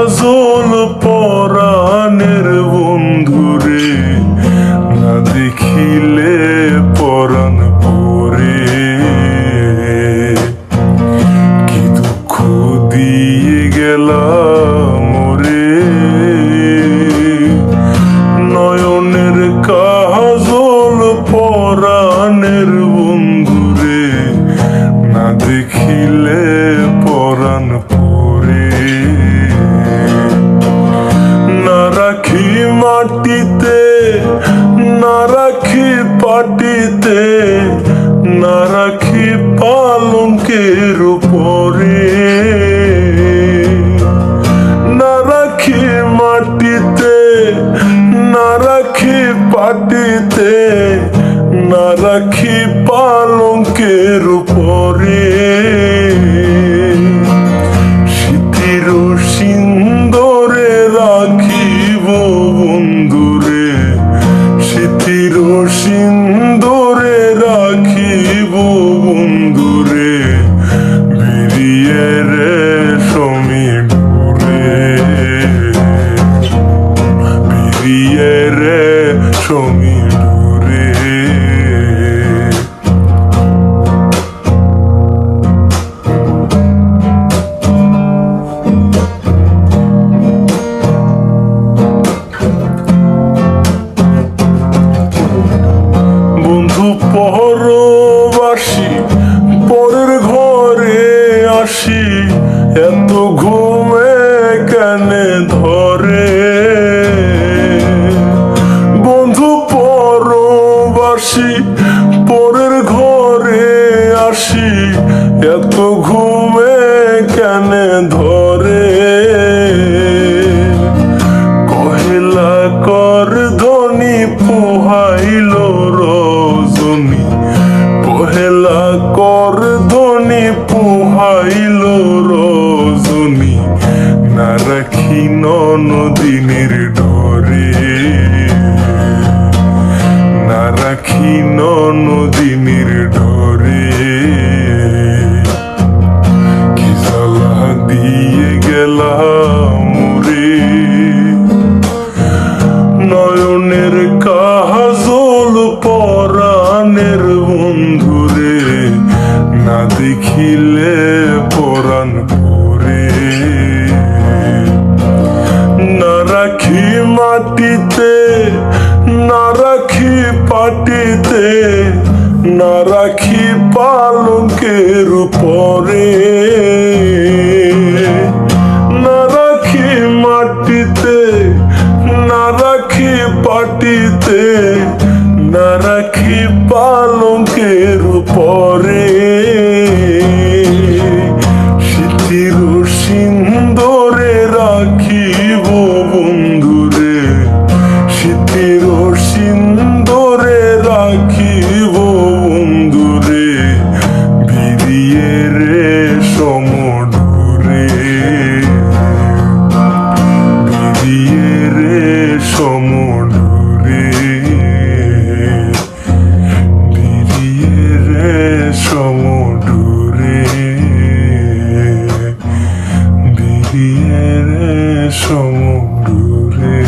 কাজল পরাণের বন্ধুরে, না দেখিলে পরাণ পরে। কি দুঃখ দিয়ে গেলাম মোরে, নয়নের কাজল পরাণের বন্ধুরে, না দেখিলে পরাণ পরে। না রাখি মাটিতে, না রাখি পাটিতে, না রাখি পালঙ্কের উপরে। না রাখি মাটিতে, না রাখি পাটিতে, না রাখি পালঙ্কের উপরে। স্মৃতির সিন্দরে রাখিব বন্ধুরে, স্মৃতির সিন্দরে রাখিব বন্ধুরে, বেরিয়ে রে সমীরে, বেরিয়ে রে সমীরে। বন্ধু পরবাসী পরের ঘরে আসি, এত ঘুমে কেনে ধরে। বন্ধু পরবাসী পরের ঘরে আসি, এত ঘুমে কেনে ধরে। কহিলা কর ধ্বনি পোহাইল রজনী, পহেলা কর ধ্বনি পোহাইল রজনী, না রাখি নদিনীর ডরে, না রাখি নদিনীর ডরে। কি জ্বালা দিয়ে গেলাম রে, নয়নের কাজল পরাণের বন্ধুরে, না দেখিলে পরাণ পরে। না রাখি মাটিতে, না রাখি পাটিতে, না রাখি পালঙ্কের উপরে। না রাখি মাটিতে, না রাখি পাটিতে, না রাখি পালঙ্কের উপরে। স্মৃতির সিন্দরে রাখিব বন্ধুরে, স্মৃতির সিন্দরে রাখিব বন্ধুরে, বেরিয়ে রে সমুদ্রে, বেরিয়ে রে সমুদ্রে, বেরিয়ে রে সমুদ্রে, বেরিয়ে রে সমুদ্রে।